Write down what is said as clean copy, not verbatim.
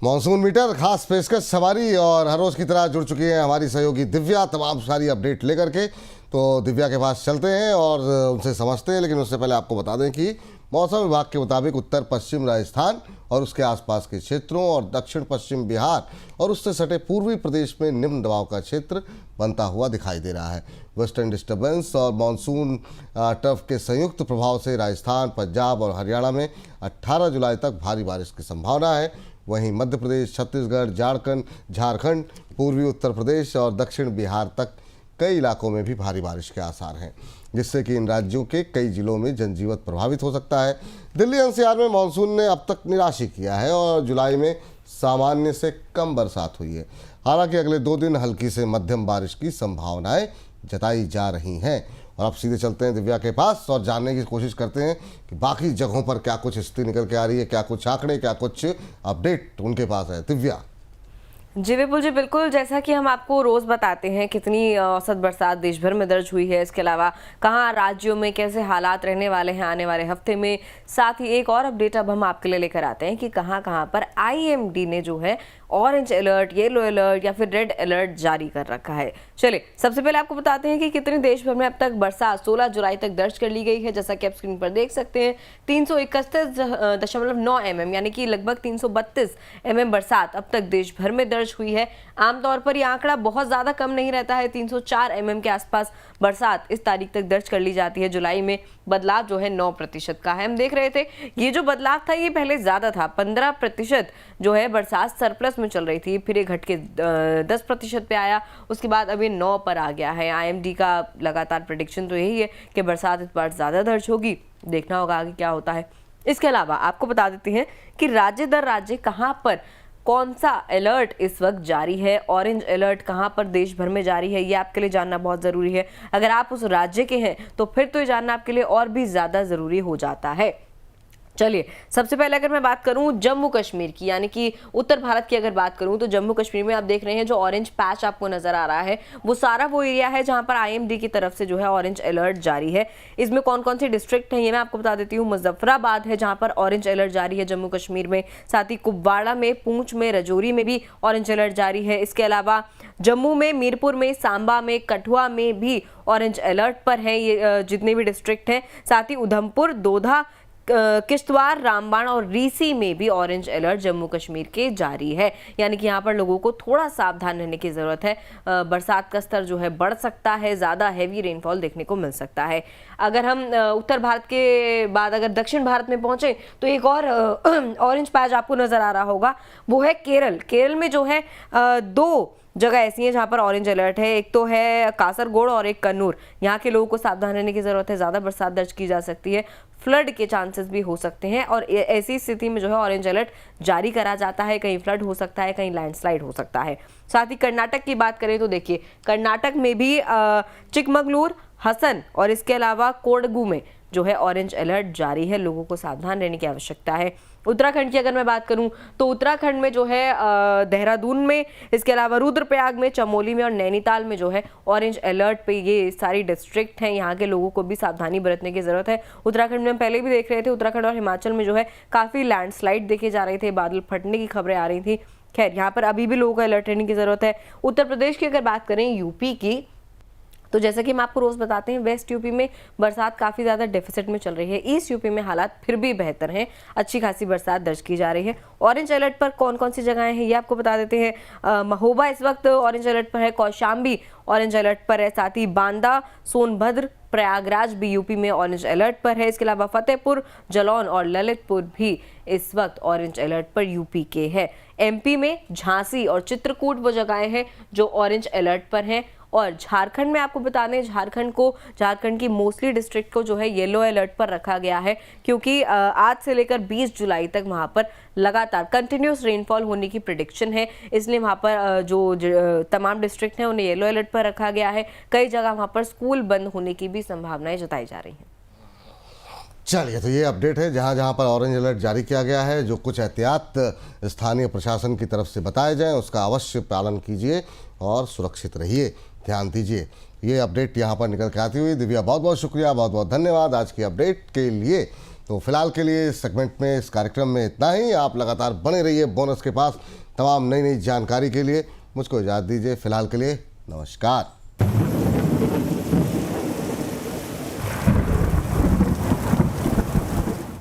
Monsoon metre खास पेशकश सवारी और हर रोज की तरह जुड़ चुकी है हमारी सहयोगी दिव्या तमाम सारी अपडेट लेकर के। तो दिव्या के पास चलते हैं और उनसे समझते हैं, लेकिन उससे पहले आपको बता दें कि मौसम विभाग के मुताबिक उत्तर पश्चिम राजस्थान और उसके आसपास के क्षेत्रों और दक्षिण पश्चिम बिहार और उससे सटे पूर्वी प्रदेश में निम्न दबाव का क्षेत्र बनता हुआ दिखाई दे रहा है। वेस्टर्न डिस्टर्बेंस और मानसून टर्फ के संयुक्त प्रभाव से राजस्थान, पंजाब और हरियाणा में 18 जुलाई तक भारी बारिश की संभावना है। वहीं मध्य प्रदेश, छत्तीसगढ़, झारखंड, पूर्वी उत्तर प्रदेश और दक्षिण बिहार तक कई इलाकों में भी भारी बारिश के आसार हैं, जिससे कि इन राज्यों के कई जिलों में जनजीवन प्रभावित हो सकता है। दिल्ली एनसीआर में मानसून ने अब तक निराश किया है और जुलाई में सामान्य से कम बरसात हुई है। हालांकि अगले 2 दिन हल्की से मध्यम बारिश की संभावनाएं जताई जा रही हैं। और अब सीधे चलते हैं दिव्या के पास और जानने की कोशिश करते हैं कि बाकी जगहों पर क्या कुछ स्थिति निकल के आ रही है, क्या कुछ आंकड़े, क्या कुछ अपडेट उनके पास है। दिव्या जी विपुल जी, बिल्कुल जैसा कि हम आपको रोज बताते हैं कितनी औसत बरसात देश भर में दर्ज हुई है, इसके अलावा कहाँ राज्यों में कैसे हालात रहने वाले हैं आने वाले हफ्ते में। साथ ही एक और अपडेट अब हम आपके लिए लेकर आते हैं कि कहाँ कहाँ पर आईएमडी ने जो है ऑरेंज अलर्ट, येलो अलर्ट या फिर रेड अलर्ट जारी कर रखा है। चलिए सबसे पहले आपको बताते हैं कि कितनी देश भर में अब तक बरसात 16 जुलाई तक दर्ज कर ली गई है। जैसा कि आप स्क्रीन पर देख सकते हैं 331.9 mm यानी कि लगभग 332 mm बरसात अब तक देश भर में दर्ज हुई है। आमतौर पर यह आंकड़ा बहुत ज्यादा कम नहीं रहता है, 304 mm के आसपास बरसात इस तारीख तक दर्ज कर ली जाती है। जुलाई में बदलाव जो है 9% का है। हम देख रहे थे ये जो बदलाव था ये पहले ज्यादा था, 15% जो है बरसात सरप्लस में चल रही थी, फिर ये घट के 10% पे आया, उसके बाद अभी 9 पर आ गया है। आईएमडी का लगातार प्रेडिक्शन तो यही है कि बरसात इस बार ज्यादा दर्ज होगी, देखना होगा आगे क्या होता है। इसके अलावा आपको बता देते हैं कि राज्य दर राज्य कहां पर कौन सा अलर्ट इस वक्त जारी है, ऑरेंज अलर्ट कहां पर देश भर में जारी है, ये आपके लिए जानना बहुत जरूरी है। अगर आप उस राज्य के हैं तो फिर तो ये जानना आपके लिए और भी ज्यादा जरूरी हो जाता है। चलिए सबसे पहले अगर मैं बात करूं जम्मू कश्मीर की, यानी कि उत्तर भारत की अगर बात करूं तो जम्मू कश्मीर में आप देख रहे हैं जो ऑरेंज पैच आपको नजर आ रहा है वो सारा वो एरिया है जहां पर आईएमडी की तरफ से जो है ऑरेंज अलर्ट जारी है। इसमें कौन कौन से डिस्ट्रिक्ट हैं ये मैं आपको बता देती हूँ। मुजफ्फराबाद है जहां पर ऑरेंज अलर्ट जारी है जम्मू कश्मीर में, साथ ही कुपवाड़ा में, पूंछ में, रजौरी में भी ऑरेंज अलर्ट जारी है। इसके अलावा जम्मू में, मीरपुर में, सांबा में, कठुआ में भी ऑरेंज अलर्ट पर है ये जितने भी डिस्ट्रिक्ट हैं। साथ ही उधमपुर, दोधा, किश्तवाड़, रामबाण और रीसी में भी ऑरेंज अलर्ट जम्मू कश्मीर के जारी है। यानी कि यहाँ पर लोगों को थोड़ा सावधान रहने की जरूरत है। बरसात का स्तर जो है बढ़ सकता है, ज्यादा हैवी रेनफॉल देखने को मिल सकता है। अगर हम उत्तर भारत के बाद अगर दक्षिण भारत में पहुंचे तो एक और ऑरेंज पैच आपको नजर आ रहा होगा, वो है केरल। केरल में जो है 2 जगह ऐसी हैं जहां पर ऑरेंज अलर्ट है, एक तो है कासरगोड और एक कन्नूर। यहाँ के लोगों को सावधान रहने की जरूरत है, ज्यादा बरसात दर्ज की जा सकती है, फ्लड के चांसेस भी हो सकते हैं और ऐसी स्थिति में जो है ऑरेंज अलर्ट जारी करा जाता है। कहीं फ्लड हो सकता है, कहीं लैंडस्लाइड हो सकता है। साथ ही कर्नाटक की बात करें तो देखिए कर्नाटक में भी चिकमगलूर, हसन और इसके अलावा कोडगू में जो है ऑरेंज अलर्ट जारी है, लोगों को सावधान रहने की आवश्यकता है। उत्तराखंड की अगर मैं बात करूं तो उत्तराखंड में जो है देहरादून में, इसके अलावा रुद्रप्रयाग में, चमोली में और नैनीताल में जो है ऑरेंज अलर्ट पे ये सारी डिस्ट्रिक्ट हैं। यहाँ के लोगों को भी सावधानी बरतने की जरूरत है। उत्तराखंड में हम पहले भी देख रहे थे, उत्तराखंड और हिमाचल में जो है काफी लैंडस्लाइड देखे जा रहे थे, बादल फटने की खबरें आ रही थी। खैर यहाँ पर अभी भी लोगों को अलर्ट रहने की जरूरत है। उत्तर प्रदेश की अगर बात करें, यूपी की, तो जैसा कि हम आपको रोज बताते हैं वेस्ट यूपी में बरसात काफी ज्यादा डेफिसिट में चल रही है। ईस्ट यूपी में हालात फिर भी बेहतर हैं, अच्छी खासी बरसात दर्ज की जा रही है। ऑरेंज अलर्ट पर कौन कौन सी जगहें हैं ये आपको बता देते हैं। महोबा इस वक्त ऑरेंज अलर्ट पर है, कौशाम्बी ऑरेंज अलर्ट पर है, साथ ही बांदा, सोनभद्र, प्रयागराज भी यूपी में ऑरेंज अलर्ट पर है। इसके अलावा फतेहपुर, जालौन और ललितपुर भी इस वक्त ऑरेंज अलर्ट पर यूपी के है। एमपी में झांसी और चित्रकूट वो जगहें हैं जो ऑरेंज अलर्ट पर हैं। और झारखंड में आपको बता दें झारखंड की मोस्टली डिस्ट्रिक्ट को जो है येलो अलर्ट पर रखा गया है, क्योंकि आज से लेकर 20 जुलाई तक वहां पर लगातार कंटिन्यूस रेनफॉल होने की प्रेडिक्शन है। इसलिए वहां पर जो तमाम डिस्ट्रिक्ट हैं उन्हें येलो अलर्ट पर रखा गया है। कई जगह वहां पर स्कूल बंद होने की भी संभावनाएं जताई जा रही हैं। चलिए, तो ये अपडेट है जहाँ जहाँ पर ऑरेंज अलर्ट जारी किया गया है। जो कुछ एहतियात स्थानीय प्रशासन की तरफ से बताए जाएं उसका अवश्य पालन कीजिए और सुरक्षित रहिए, ध्यान दीजिए। ये अपडेट यहाँ पर निकल के आती हुई दिव्या, बहुत बहुत शुक्रिया, बहुत बहुत धन्यवाद आज की अपडेट के लिए। तो फिलहाल के लिए इस सेगमेंट में, इस कार्यक्रम में इतना ही। आप लगातार बने रहिए बोनस के पास तमाम नई नई जानकारी के लिए। मुझको इजाज़त दीजिए, फिलहाल के लिए नमस्कार।